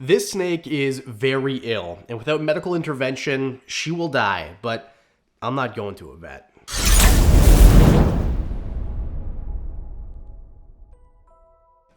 This snake is very ill, and without medical intervention, she will die, but I'm not going to a vet.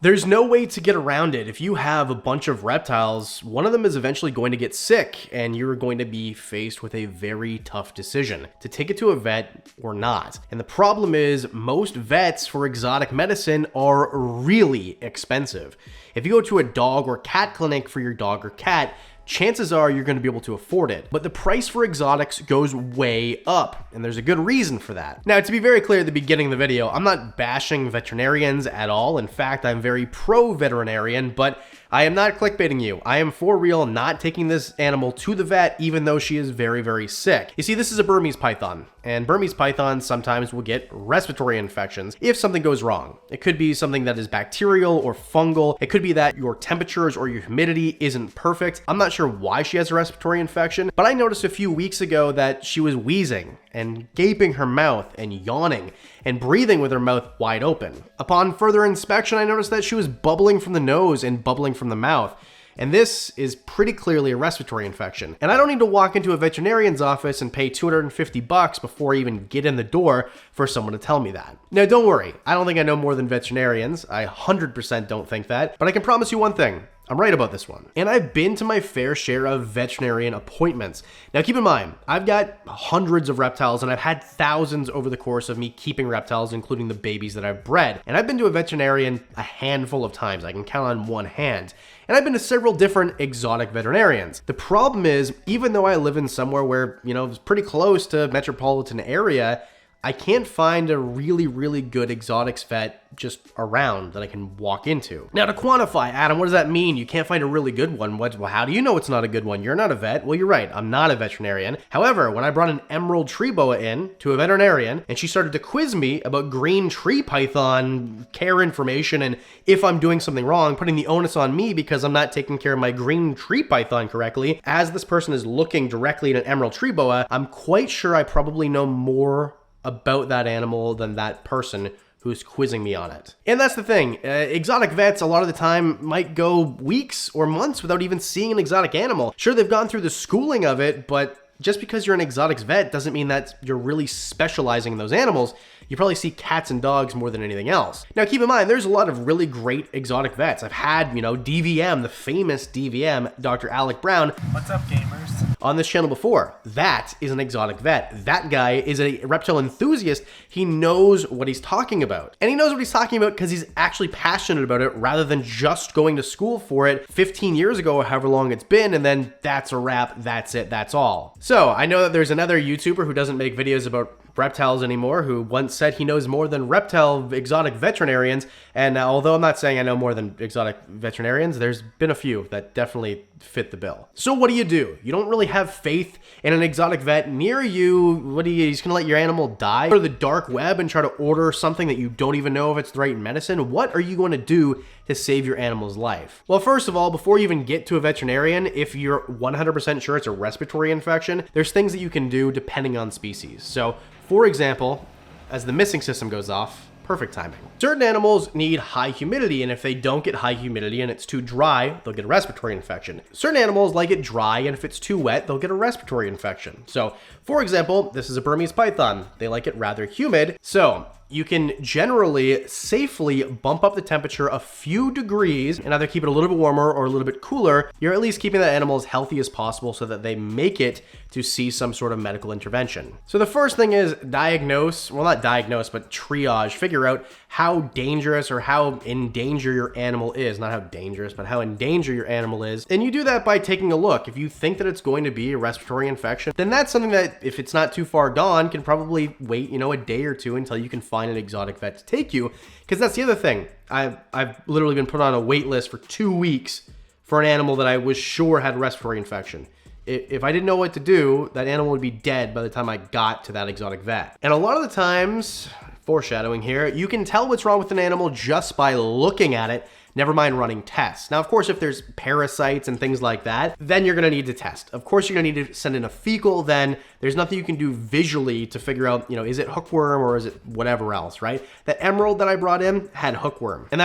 There's no way to get around it. If you have a bunch of reptiles, one of them is eventually going to get sick, and you're going to be faced with a very tough decision to take it to a vet or not. And the problem is, most vets for exotic medicine are really expensive. If you go to a dog or cat clinic for your dog or cat, chances are you're going to be able to afford it. But the price for exotics goes way up, and there's a good reason for that. Now, to be very clear at the beginning of the video, I'm not bashing veterinarians at all. In fact, I'm very pro-veterinarian, but I am not clickbaiting you. I am for real not taking this animal to the vet, even though she is very, very sick. You see, this is a Burmese python, and Burmese pythons sometimes will get respiratory infections if something goes wrong. It could be something that is bacterial or fungal. It could be that your temperatures or your humidity isn't perfect. I'm not sure why she has a respiratory infection, but I noticed a few weeks ago that she was wheezing and gaping her mouth and yawning and breathing with her mouth wide open. Upon further inspection, I noticed that she was bubbling from the nose and bubbling from the mouth. And this is pretty clearly a respiratory infection. And I don't need to walk into a veterinarian's office and pay $250 before I even get in the door for someone to tell me that. Now, don't worry. I don't think I know more than veterinarians. I 100% don't think that. But I can promise you one thing. I'm right about this one. And I've been to my fair share of veterinarian appointments. Now, keep in mind, I've got hundreds of reptiles, and I've had thousands over the course of me keeping reptiles, including the babies that I've bred. And I've been to a veterinarian a handful of times. I can count on one hand. And I've been to several different exotic veterinarians. The problem is, even though I live in somewhere where, it's pretty close to a metropolitan area, I can't find a really, really good exotics vet just around that I can walk into. Now, to quantify, Adam, what does that mean? You can't find a really good one. Well, how do you know it's not a good one? You're not a vet. Well, you're right. I'm not a veterinarian. However, when I brought an emerald tree boa in to a veterinarian and she started to quiz me about green tree python care information and if I'm doing something wrong, putting the onus on me because I'm not taking care of my green tree python correctly, as this person is looking directly at an emerald tree boa, I'm quite sure I probably know more about that animal than that person who's quizzing me on it. And that's the thing. Exotic vets, a lot of the time, might go weeks or months without even seeing an exotic animal. Sure, they've gone through the schooling of it, but just because you're an exotics vet doesn't mean that you're really specializing in those animals. You probably see cats and dogs more than anything else. Now, keep in mind, there's a lot of really great exotic vets. I've had, DVM, the famous DVM, Dr. Alec Brown. What's up, gamers? On this channel before. That is an exotic vet. That guy is a reptile enthusiast. He knows what he's talking about. And he knows what he's talking about because he's actually passionate about it rather than just going to school for it 15 years ago or however long it's been, and then that's a wrap, that's it, that's all. So, I know that there's another YouTuber who doesn't make videos about reptiles anymore, who once said he knows more than reptile exotic veterinarians, and although I'm not saying I know more than exotic veterinarians, there's been a few that definitely fit the bill. So what do? You don't really have faith in an exotic vet near you. He's gonna let your animal die? Go to the dark web and try to order something that you don't even know if it's the right medicine? What are you going to do to save your animal's life? Well, first of all, before you even get to a veterinarian, if you're 100% sure it's a respiratory infection, there's things that you can do depending on species. So, for example, as the missing system goes off, perfect timing. Certain animals need high humidity, and if they don't get high humidity and it's too dry, they'll get a respiratory infection. Certain animals like it dry, and if it's too wet, they'll get a respiratory infection. So, for example, this is a Burmese python. They like it rather humid. So, you can generally safely bump up the temperature a few degrees and either keep it a little bit warmer or a little bit cooler. You're at least keeping that animal as healthy as possible so that they make it to see some sort of medical intervention. So the first thing is diagnose, well, not diagnose, but triage, figure out how dangerous or how in danger your animal is. Not how dangerous, but how in danger your animal is. And you do that by taking a look. If you think that it's going to be a respiratory infection, then that's something that, if it's not too far gone, can probably wait, a day or two until you can find an exotic vet to take you. Because that's the other thing. I've literally been put on a wait list for 2 weeks for an animal that I was sure had a respiratory infection. If I didn't know what to do, that animal would be dead by the time I got to that exotic vet. And a lot of the times, foreshadowing here, you can tell what's wrong with an animal just by looking at it, never mind running tests. Now, of course, if there's parasites and things like that, then you're gonna need to test. Of course, you're gonna need to send in a fecal, then there's nothing you can do visually to figure out, is it hookworm or is it whatever else, right? That emerald that I brought in had hookworm. And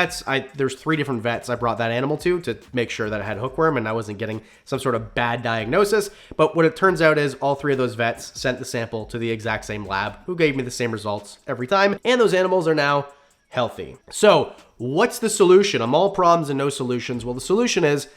there's 3 different vets I brought that animal to make sure that it had hookworm and I wasn't getting some sort of bad diagnosis. But what it turns out is all 3 of those vets sent the sample to the exact same lab who gave me the same results every time. And those animals are now healthy. So what's the solution? I'm all problems and no solutions. Well, the solution is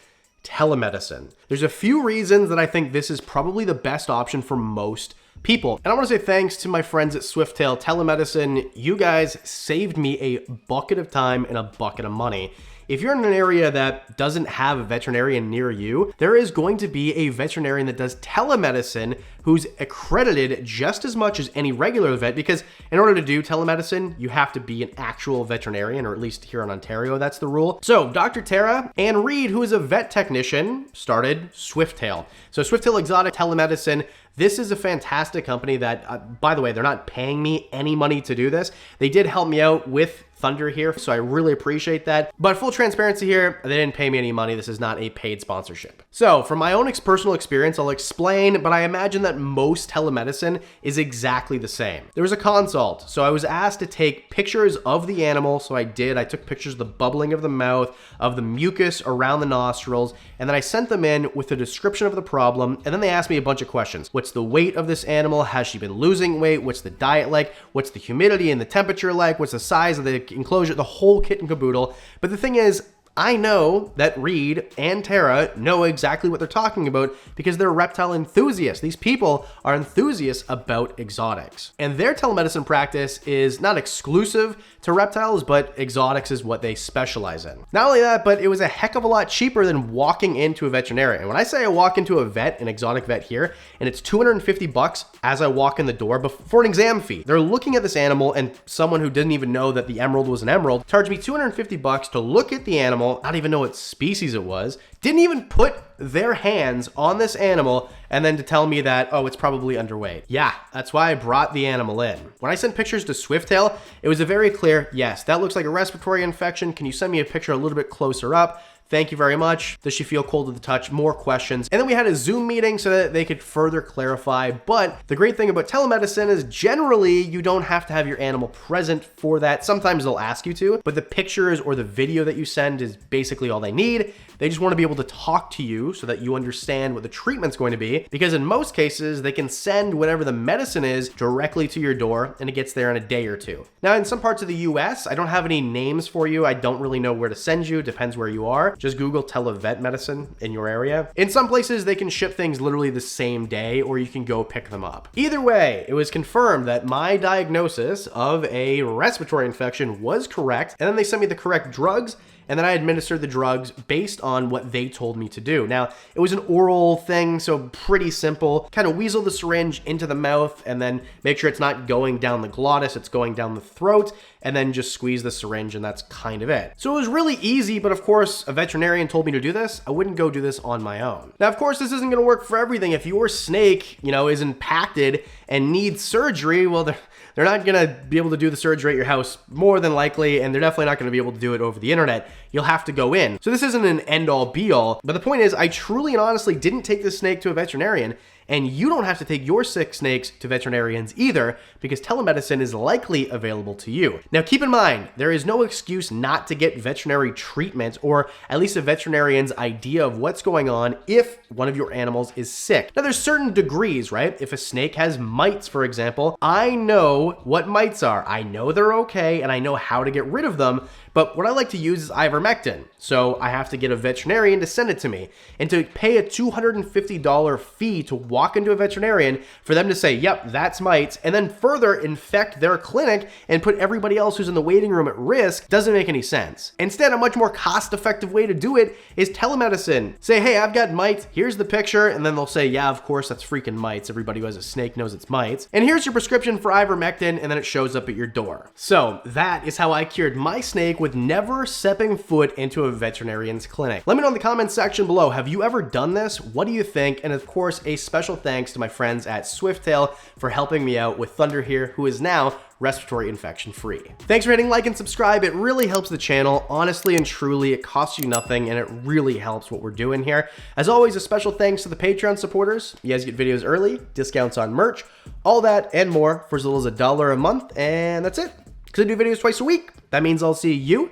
telemedicine. There's a few reasons that I think this is probably the best option for most people. And I want to say thanks to my friends at Swifttail Telemedicine. You guys saved me a bucket of time and a bucket of money. If you're in an area that doesn't have a veterinarian near you, there is going to be a veterinarian that does telemedicine who's accredited just as much as any regular vet, because in order to do telemedicine, you have to be an actual veterinarian, or at least here in Ontario, that's the rule. So Dr. Tara and Reed, who is a vet technician, started Swifttail. So Swifttail Exotic Telemedicine, this is a fantastic company that, by the way, they're not paying me any money to do this. They did help me out with Thunder here, so I really appreciate that. But full transparency here, they didn't pay me any money. This is not a paid sponsorship. So from my own personal experience, I'll explain, but I imagine that most telemedicine is exactly the same. There was a consult, so I was asked to take pictures of the animal, so I did. I took pictures of the bubbling of the mouth, of the mucus around the nostrils, and then I sent them in with a description of the problem, and then they asked me a bunch of questions. What's the weight of this animal? Has she been losing weight? What's the diet like? What's the humidity and the temperature like? What's the size of the enclosure? The whole kit and caboodle. But the thing is, I know that Reed and Tara know exactly what they're talking about because they're reptile enthusiasts. These people are enthusiasts about exotics. And their telemedicine practice is not exclusive to reptiles, but exotics is what they specialize in. Not only that, but it was a heck of a lot cheaper than walking into a veterinarian. And when I say I walk into a vet, an exotic vet here, and it's $250 as I walk in the door for an exam fee. They're looking at this animal, and someone who didn't even know that the emerald was an emerald charged me $250 to look at the animal, not even know what species it was, didn't even put their hands on this animal, and then to tell me that, oh, it's probably underweight. Yeah, that's why I brought the animal in. When I sent pictures to Swifttail, it was a very clear, yes, that looks like a respiratory infection. Can you send me a picture a little bit closer up? Thank you very much. Does she feel cold to the touch? More questions. And then we had a Zoom meeting so that they could further clarify. But the great thing about telemedicine is generally you don't have to have your animal present for that. Sometimes they'll ask you to, but the pictures or the video that you send is basically all they need. They just want to be able to talk to you so that you understand what the treatment's going to be, because in most cases, they can send whatever the medicine is directly to your door and it gets there in a day or 2. Now, in some parts of the US, I don't have any names for you. I don't really know where to send you. It depends where you are. Just Google televet medicine in your area. In some places, they can ship things literally the same day, or you can go pick them up. Either way, it was confirmed that my diagnosis of a respiratory infection was correct, and then they sent me the correct drugs, and then I administered the drugs based on what they told me to do. Now, it was an oral thing, so pretty simple. Kind of weasel the syringe into the mouth and then make sure it's not going down the glottis, it's going down the throat, and then just squeeze the syringe, and that's kind of it. So it was really easy, but of course, a veterinarian told me to do this. I wouldn't go do this on my own. Now, of course, this isn't gonna work for everything. If your snake, is impacted and needs surgery, well, they're not gonna be able to do the surgery at your house, more than likely, and they're definitely not gonna be able to do it over the internet. You'll have to go in. So this isn't an end-all be-all, but the point is, I truly and honestly didn't take this snake to a veterinarian, and you don't have to take your sick snakes to veterinarians either, because telemedicine is likely available to you. Now, keep in mind, there is no excuse not to get veterinary treatment, or at least a veterinarian's idea of what's going on if one of your animals is sick. Now, there's certain degrees, right? If a snake has mites, for example, I know what mites are. I know they're okay, and I know how to get rid of them, but what I like to use is ivermectin. So I have to get a veterinarian to send it to me. And to pay a $250 fee to walk into a veterinarian for them to say, yep, that's mites, and then further infect their clinic and put everybody else who's in the waiting room at risk doesn't make any sense. Instead, a much more cost-effective way to do it is telemedicine. Say, hey, I've got mites, here's the picture, and then they'll say, yeah, of course, that's freaking mites. Everybody who has a snake knows it's mites. And here's your prescription for ivermectin, and then it shows up at your door. So that is how I cured my snake with never stepping foot into a veterinarian's clinic. Let me know in the comments section below, have you ever done this? What do you think? And of course, a special thanks to my friends at Swifttail for helping me out with Thunder here, who is now respiratory infection free. Thanks for hitting like and subscribe. It really helps the channel. Honestly and truly, it costs you nothing and it really helps what we're doing here. As always, a special thanks to the Patreon supporters. You guys get videos early, discounts on merch, all that and more for as little as $1 a month. And that's it. Because I do videos twice a week. That means I'll see you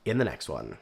in the next one.